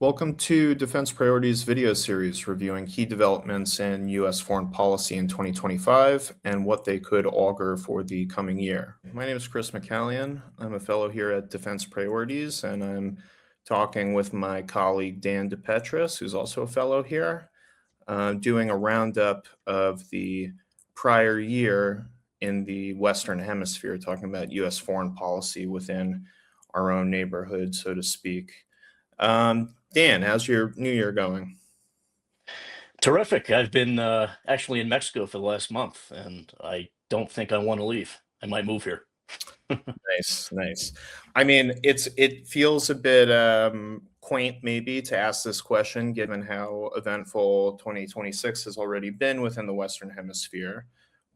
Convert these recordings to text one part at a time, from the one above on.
Welcome to Defense Priorities video series reviewing key developments in U.S. foreign policy in 2025 and what they could augur for the coming year. My name is Chris McCallion. I'm a fellow here at Defense Priorities, and I'm talking with my colleague Dan DePetris, who's also a fellow here, doing a roundup of the prior year in the Western Hemisphere, talking about U.S. foreign policy within our own neighborhood, so to speak. Dan, how's your new year going? Terrific. I've been actually in Mexico for the last month, and I don't think I want to leave. I might move here. Nice, nice. I mean, it feels a bit quaint maybe to ask this question, given how eventful 2026 has already been within the Western Hemisphere.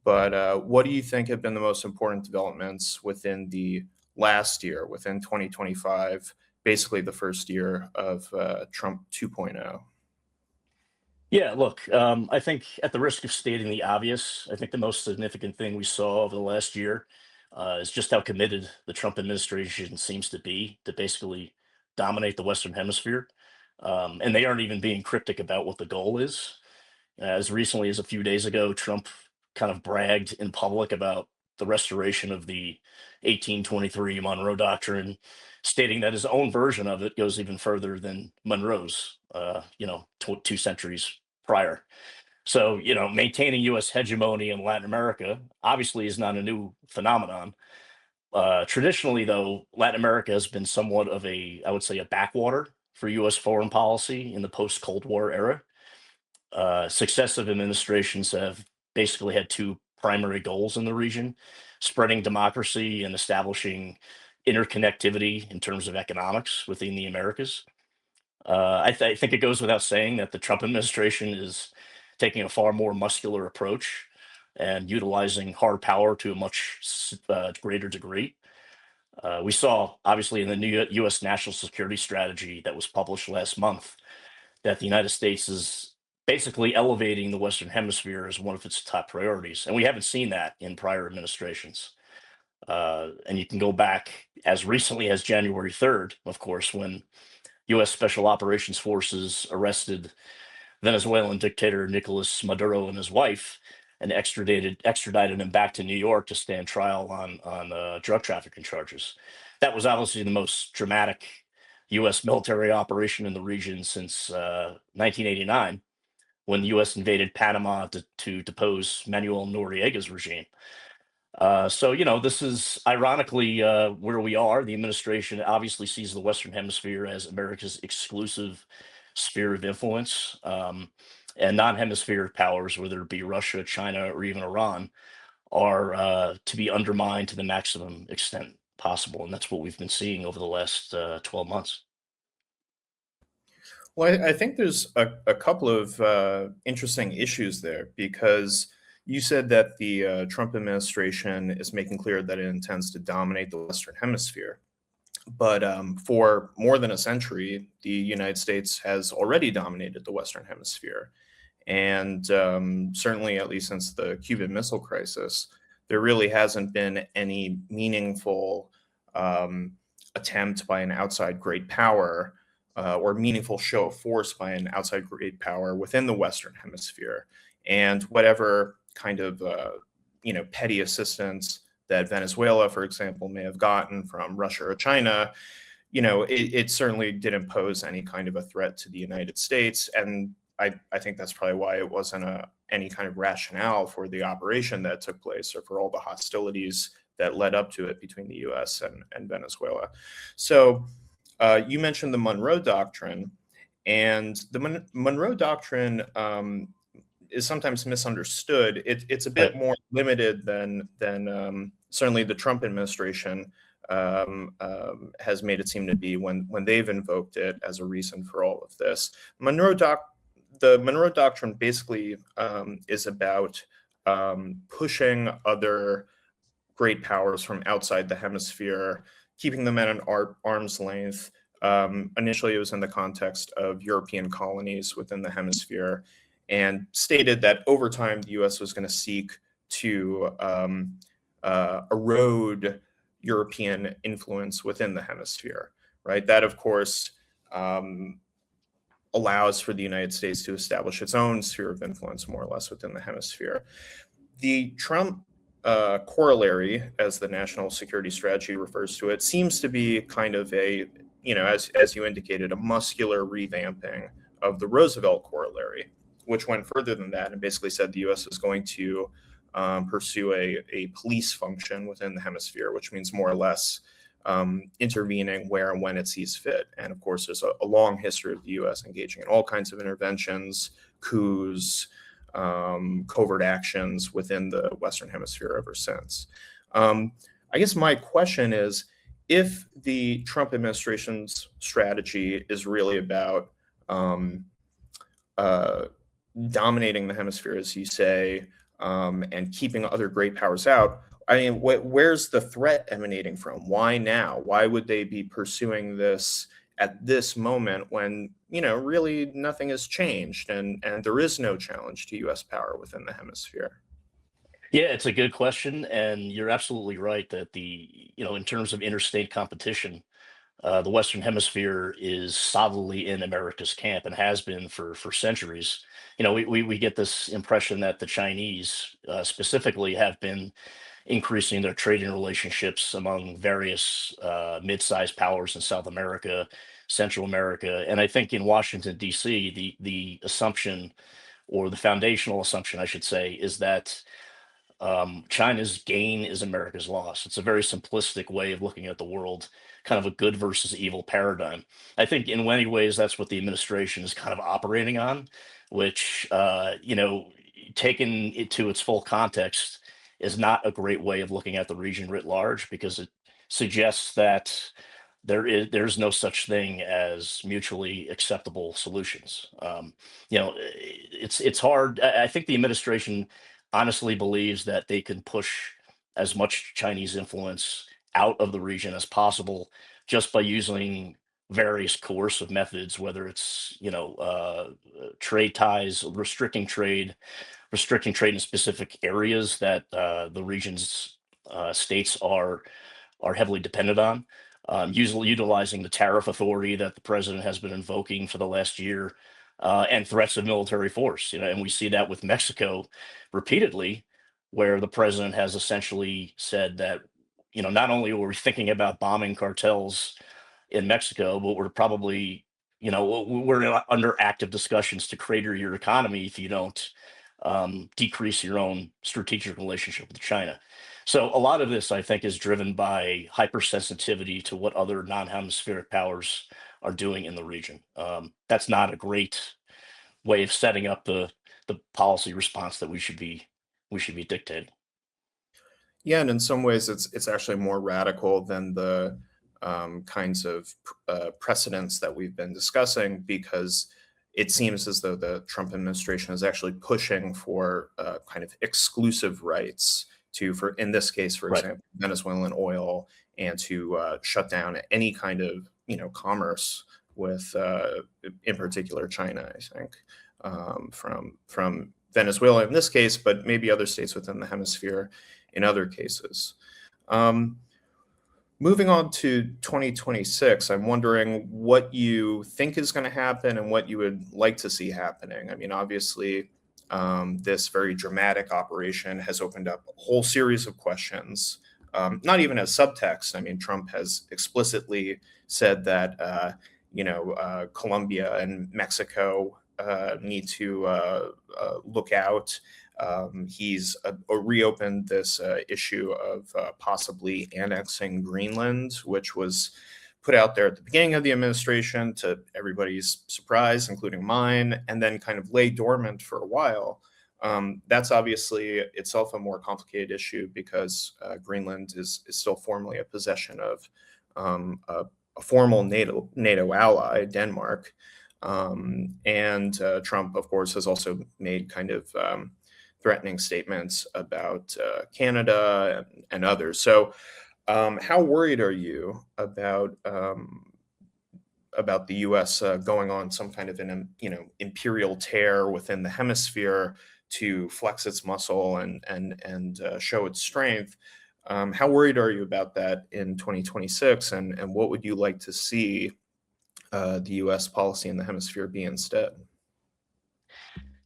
But what do you think have been the most important developments within the last year, within 2025, basically the first year of Trump 2.0? Yeah, look, I think at the risk of stating the obvious, I think the most significant thing we saw over the last year is just how committed the Trump administration seems to be to basically dominate the Western Hemisphere. And they aren't even being cryptic about what the goal is. As recently as a few days ago, Trump kind of bragged in public about the restoration of the 1823 Monroe Doctrine, stating that his own version of it goes even further than Monroe's, 2 centuries prior. So, maintaining U.S. hegemony in Latin America obviously is not a new phenomenon. Traditionally, though, Latin America has been somewhat of I would say, a backwater for U.S. foreign policy in the post-Cold War era. Successive administrations have basically had two primary goals in the region: spreading democracy and establishing interconnectivity in terms of economics within the Americas. I think it goes without saying that the Trump administration is taking a far more muscular approach and utilizing hard power to a much greater degree. We saw, obviously, in the new U.S. national security strategy that was published last month, that the United States is basically elevating the Western Hemisphere as one of its top priorities. And we haven't seen that in prior administrations. And you can go back as recently as January 3rd, of course, when U.S. Special Operations Forces arrested Venezuelan dictator Nicolas Maduro and his wife and extradited him back to New York to stand trial on drug trafficking charges. That was obviously the most dramatic U.S. military operation in the region since 1989, when the U.S. invaded Panama to depose Manuel Noriega's regime. So, this is ironically where we are. The administration obviously sees the Western Hemisphere as America's exclusive sphere of influence, and non-hemispheric powers, whether it be Russia, China, or even Iran, are to be undermined to the maximum extent possible. And that's what we've been seeing over the last 12 months. Well, I think there's a couple of interesting issues there, because you said that the Trump administration is making clear that it intends to dominate the Western Hemisphere. But for more than a century, the United States has already dominated the Western Hemisphere. And certainly, at least since the Cuban Missile Crisis, there really hasn't been any meaningful attempt by an outside great power or meaningful show of force by an outside great power within the Western Hemisphere. And whatever kind of petty assistance that Venezuela, for example, may have gotten from Russia or China, it certainly didn't pose any kind of a threat to the United States. And I think that's probably why it wasn't any kind of rationale for the operation that took place, or for all the hostilities that led up to it between the U.S. and Venezuela. So you mentioned the Monroe Doctrine, and the Monroe Doctrine is sometimes misunderstood. It's a bit Right. more limited than certainly the Trump administration has made it seem to be when they've invoked it as a reason for all of this. The Monroe Doctrine basically is about pushing other great powers from outside the hemisphere, keeping them at an arm's length. Initially, it was in the context of European colonies within the hemisphere, and stated that over time, the U.S. was going to seek to erode European influence within the hemisphere, right? That, of course, allows for the United States to establish its own sphere of influence, more or less, within the hemisphere. The Trump corollary, as the national security strategy refers to it, seems to be kind of a, as you indicated, a muscular revamping of the Roosevelt corollary, which went further than that and basically said the U.S. is going to pursue a police function within the hemisphere, which means more or less intervening where and when it sees fit. And of course, there's a long history of the U.S. engaging in all kinds of interventions, coups, covert actions within the Western Hemisphere ever since. I guess my question is, if the Trump administration's strategy is really about dominating the hemisphere, as you say, and keeping other great powers out, I mean, where's the threat emanating from? Why now? Why would they be pursuing this at this moment when, really nothing has changed and there is no challenge to U.S. power within the hemisphere? Yeah, it's a good question, and you're absolutely right that in terms of interstate competition, the Western Hemisphere is solidly in America's camp and has been for centuries. We get this impression that the Chinese specifically have been increasing their trading relationships among various mid-sized powers in South America, Central America, and I think in Washington, D.C., the assumption, or the foundational assumption, I should say, is that China's gain is America's loss. It's a very simplistic way of looking at the world, kind of a good versus evil paradigm. I think in many ways that's what the administration is kind of operating on, which, taken it to its full context, is not a great way of looking at the region writ large, because it suggests that there's no such thing as mutually acceptable solutions. It's hard. I think the administration honestly believes that they can push as much Chinese influence out of the region as possible just by using various coercive methods, whether it's trade ties, restricting trade in specific areas that the region's states are heavily dependent on, usually utilizing the tariff authority that the president has been invoking for the last year, and threats of military force. And we see that with Mexico repeatedly, where the president has essentially said that, not only are we thinking about bombing cartels in Mexico, but we're probably, we're under active discussions to crater your economy if you don't decrease your own strategic relationship with China. So a lot of this, I think, is driven by hypersensitivity to what other non-hemispheric powers are doing in the region. That's not a great way of setting up the policy response that we should be dictating. Yeah, and in some ways, it's actually more radical than the kinds of precedents that we've been discussing, because it seems as though the Trump administration is actually pushing for kind of exclusive rights to, for in this case, for Right. example, Venezuelan oil, and to shut down any kind of commerce with, in particular, China. I think from Venezuela in this case, but maybe other states within the hemisphere in other cases. Um, Moving on to 2026, I'm wondering what you think is going to happen and what you would like to see happening. I mean, obviously, this very dramatic operation has opened up a whole series of questions, not even as subtext. I mean, Trump has explicitly said that, Colombia and Mexico need to look out. He's reopened this issue of possibly annexing Greenland, which was put out there at the beginning of the administration to everybody's surprise, including mine, and then kind of lay dormant for a while. That's obviously itself a more complicated issue, because Greenland is still formally a possession of a formal NATO ally, Denmark. And Trump, of course, has also made kind of threatening statements about Canada and others. So, how worried are you about the U.S. Going on some kind of an imperial tear within the hemisphere to flex its muscle and show its strength? How worried are you about that in 2026, and what would you like to see the U.S. policy in the hemisphere be instead?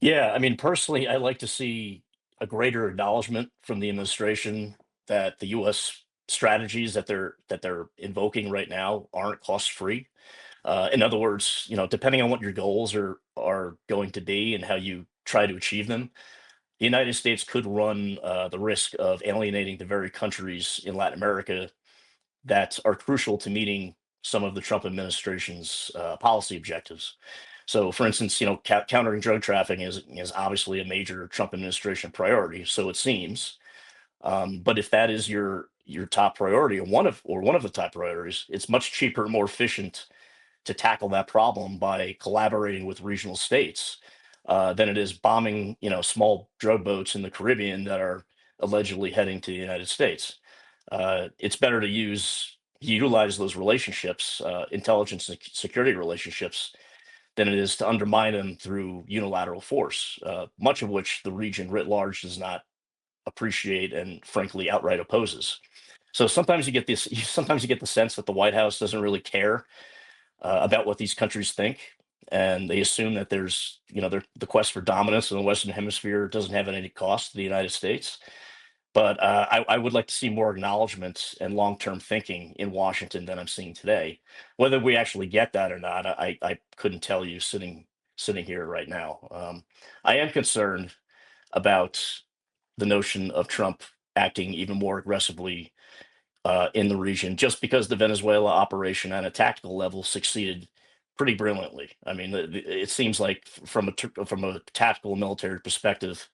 Yeah, I mean, personally, I like to see a greater acknowledgement from the administration that the U.S. strategies that they're invoking right now aren't cost free. In other words, depending on what your goals are going to be and how you try to achieve them, the United States could run the risk of alienating the very countries in Latin America that are crucial to meeting some of the Trump administration's policy objectives. So, for instance, countering drug trafficking is obviously a major Trump administration priority. So it seems. But if that is your top priority, or one of the top priorities, it's much cheaper and more efficient to tackle that problem by collaborating with regional states than it is bombing, small drug boats in the Caribbean that are allegedly heading to the United States. It's better to utilize those relationships, intelligence and security relationships, than it is to undermine them through unilateral force, much of which the region writ large does not appreciate and frankly outright opposes. So sometimes you get this. Sometimes you get the sense that the White House doesn't really care about what these countries think, and they assume that the quest for dominance in the Western Hemisphere doesn't have any cost to the United States. But I would like to see more acknowledgement and long-term thinking in Washington than I'm seeing today. Whether we actually get that or not, I couldn't tell you sitting here right now. I am concerned about the notion of Trump acting even more aggressively in the region, just because the Venezuela operation on a tactical level succeeded pretty brilliantly. I mean, it seems like from a tactical military perspective,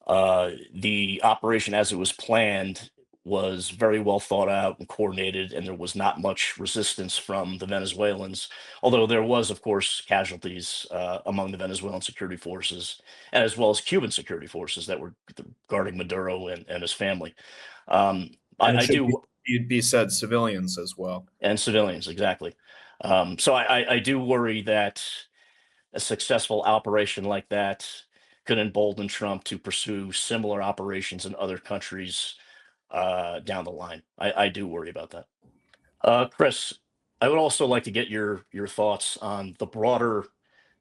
the operation as it was planned was very well thought out and coordinated, and there was not much resistance from the Venezuelans. Although there was, of course, casualties among the Venezuelan security forces, as well as Cuban security forces that were guarding Maduro and his family. Um, And it I should do, be said civilians as well. and civilians, exactly. So I do worry that a successful operation like that could embolden Trump to pursue similar operations in other countries down the line. I do worry about that. Chris, I would also like to get your thoughts on the broader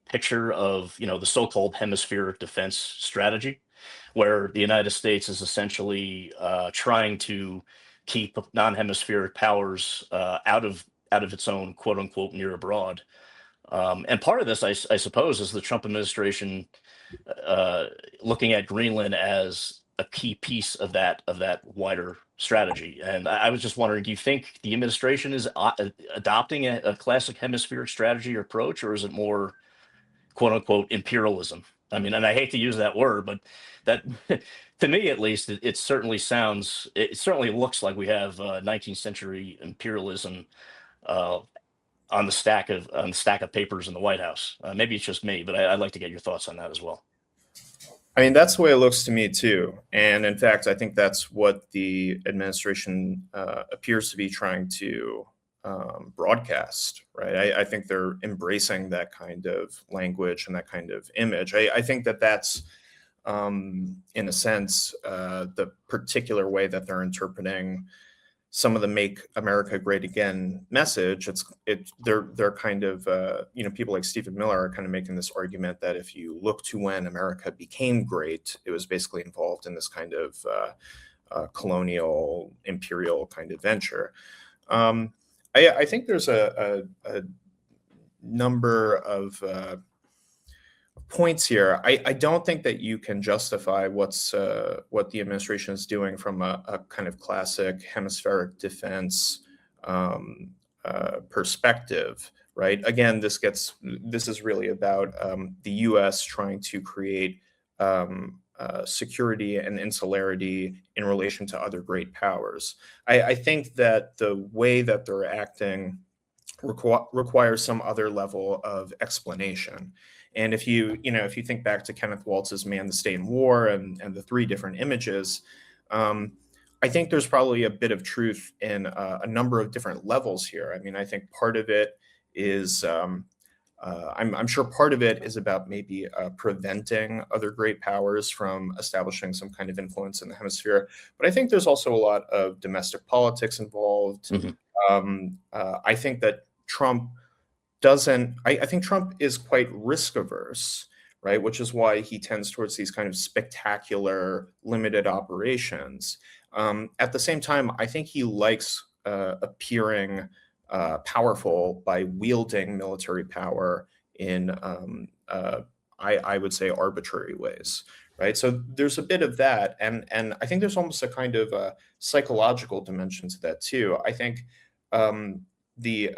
picture of the so-called hemispheric defense strategy, where the United States is essentially trying to keep non-hemispheric powers out of its own quote unquote near abroad. And part of this, I suppose, is the Trump administration uh, looking at Greenland as a key piece of that wider strategy. And I was just wondering, do you think the administration is adopting a classic hemispheric strategy or approach, or is it more quote unquote imperialism? I mean, and I hate to use that word, but that to me at least, it certainly looks like we have 19th century imperialism uh, on the stack of papers in the White House. Maybe it's just me, but I'd like to get your thoughts on that as well. I mean, that's the way it looks to me too. And in fact, I think that's what the administration appears to be trying to broadcast, right? I think they're embracing that kind of language and that kind of image. I think that that's, in a sense, the particular way that they're interpreting some of the "Make America Great Again" message. They're kind of people like Stephen Miller are kind of making this argument that if you look to when America became great, it was basically involved in this kind of colonial imperial kind of venture. Um, I think there's a number of points here. I don't think that you can justify what the administration is doing from a kind of classic hemispheric defense perspective, right? Again, this is really about the U.S. trying to create security and insularity in relation to other great powers. I think that the way that they're acting requires some other level of explanation. And if you think back to Kenneth Waltz's "Man, the State, and War" and the three different images, um, I think there's probably a bit of truth in a number of different levels here. I mean, I think part of it is I'm sure part of it is about maybe preventing other great powers from establishing some kind of influence in the hemisphere. But I think there's also a lot of domestic politics involved. Hmm. I think that Trump doesn't, I think Trump is quite risk averse, right? Which is why he tends towards these kind of spectacular, limited operations. At the same time, I think he likes appearing powerful by wielding military power in, I would say, arbitrary ways, right? So there's a bit of that, and I think there's almost a kind of a psychological dimension to that too. I think the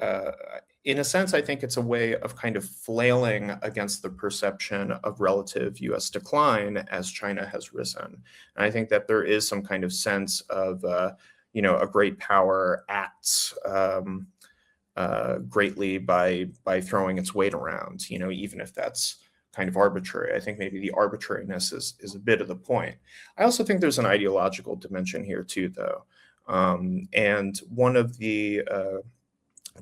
in a sense, I think it's a way of kind of flailing against the perception of relative U.S. decline as China has risen. And I think that there is some kind of sense of, a great power acts greatly by throwing its weight around, even if that's kind of arbitrary. I think maybe the arbitrariness is a bit of the point. I also think there's an ideological dimension here too, though. And one of the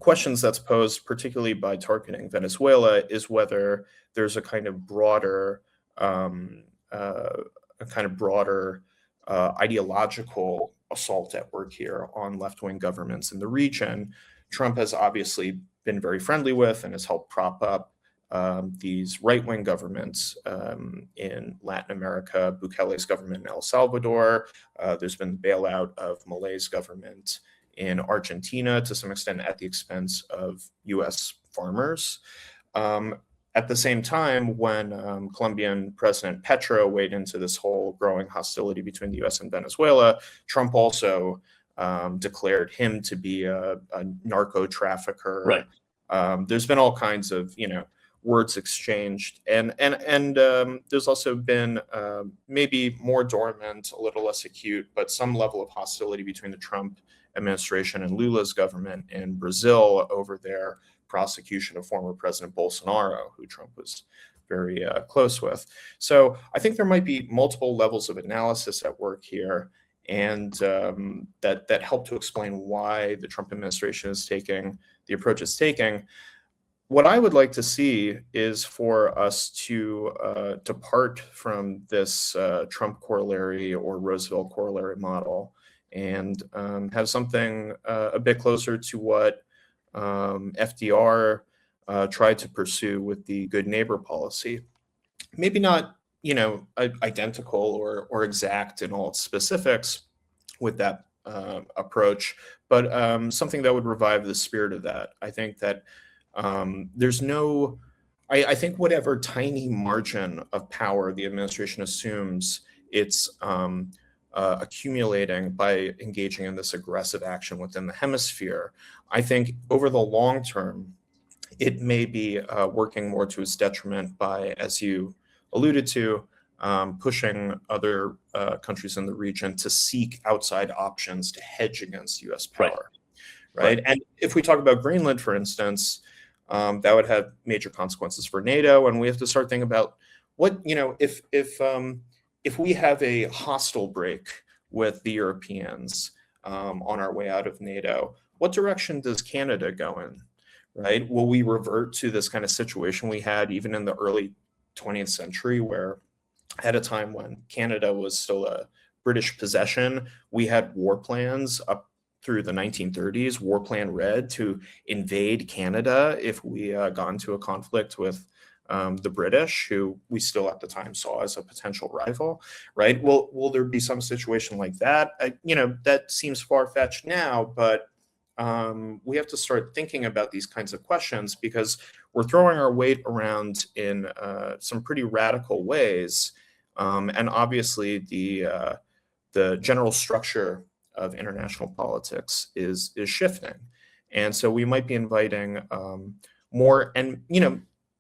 questions that's posed, particularly by targeting Venezuela, is whether there's a kind of broader, ideological assault at work here on left-wing governments in the region. Trump has obviously been very friendly with and has helped prop up these right-wing governments in Latin America, Bukele's government in El Salvador. There's been the bailout of Milei's government in Argentina, to some extent at the expense of U.S. farmers. At the same time, when Colombian President Petro weighed into this whole growing hostility between the U.S. and Venezuela, Trump also declared him to be a narco trafficker. Right. There's been all kinds of, words exchanged, and there's also been maybe more dormant, a little less acute, but some level of hostility between the Trump administration and Lula's government in Brazil over their prosecution of former President Bolsonaro, who Trump was very close with. So I think there might be multiple levels of analysis at work here, and that help to explain why the Trump administration is taking the approach it's taking. What I would like to see is for us to depart from this Trump corollary or Roosevelt corollary model and have something a bit closer to what FDR tried to pursue with the good neighbor policy. Maybe not, identical or exact in all its specifics with that approach, but something that would revive the spirit of that. I think that there's no, I think whatever tiny margin of power the administration assumes it's accumulating by engaging in this aggressive action within the hemisphere, I think over the long term, it may be working more to its detriment by, as you alluded to, pushing other countries in the region to seek outside options to hedge against U.S. power, right? And if we talk about Greenland, for instance, that would have major consequences for NATO, and we have to start thinking about what, if we have a hostile break with the Europeans on our way out of NATO, what direction does Canada go in, right? Will we revert to this kind of situation we had even in the early 20th century, where at a time when Canada was still a British possession, we had war plans up through the 1930s, War Plan Red, to invade Canada if we got into a conflict with the British, who we still at the time saw as a potential rival, right? Will there be some situation like that? That seems far-fetched now, but we have to start thinking about these kinds of questions because we're throwing our weight around in some pretty radical ways, and obviously the general structure of international politics is shifting, and so we might be inviting more and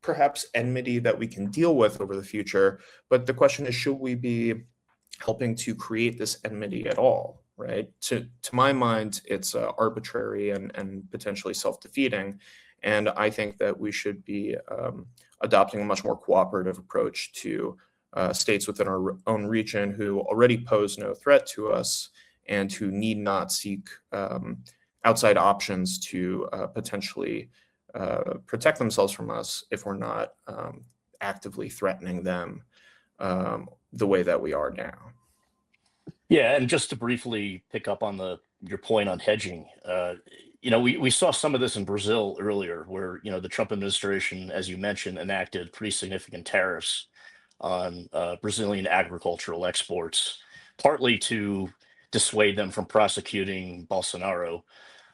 perhaps enmity that we can deal with over the future. But the question is, should we be helping to create this enmity at all, right? To my mind, it's arbitrary and potentially self-defeating. And I think that we should be adopting a much more cooperative approach to states within our own region who already pose no threat to us and who need not seek outside options to potentially protect themselves from us if we're not actively threatening them the way that we are now. Yeah, and just to briefly pick up on your point on hedging, we saw some of this in Brazil earlier, where the Trump administration, as you mentioned, enacted pretty significant tariffs on Brazilian agricultural exports, partly to dissuade them from prosecuting Bolsonaro.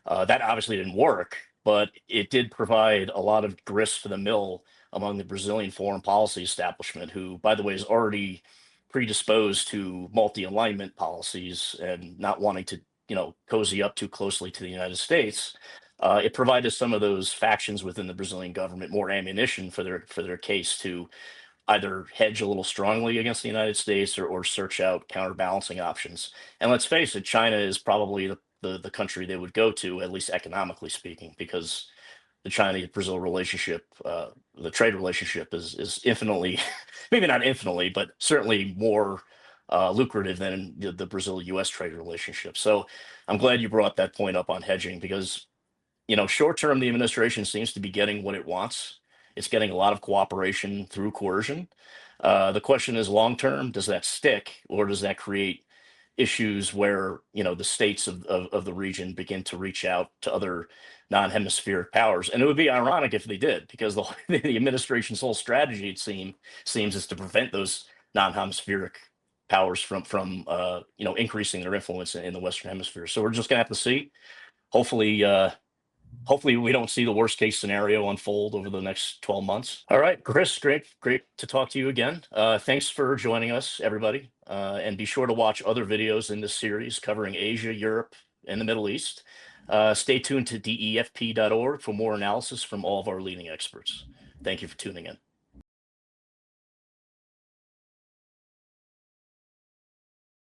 That obviously didn't work, but it did provide a lot of grist for the mill among the Brazilian foreign policy establishment, who, by the way, is already predisposed to multi-alignment policies and not wanting to, cozy up too closely to the United States. It provided some of those factions within the Brazilian government more ammunition for their case to either hedge a little strongly against the United States, or search out counterbalancing options. And let's face it, China is probably the country they would go to, at least economically speaking, because the China-Brazil relationship, the trade relationship, is infinitely, maybe not infinitely, but certainly more lucrative than the Brazil-U.S. trade relationship. So I'm glad you brought that point up on hedging, because short term, the administration seems to be getting what it wants. It's getting a lot of cooperation through coercion. The question is, long term, does that stick, or does that create issues where the states of the region begin to reach out to other non-hemispheric powers? And it would be ironic if they did, because the administration's whole strategy, seems, is to prevent those non-hemispheric powers from increasing their influence in the Western Hemisphere. So we're just gonna have to see. Hopefully, hopefully we don't see the worst case scenario unfold over the next 12 months. All right, Chris, great to talk to you again. Thanks for joining us, everybody. And be sure to watch other videos in this series covering Asia, Europe, and the Middle East. Stay tuned to defp.org for more analysis from all of our leading experts. Thank you for tuning in.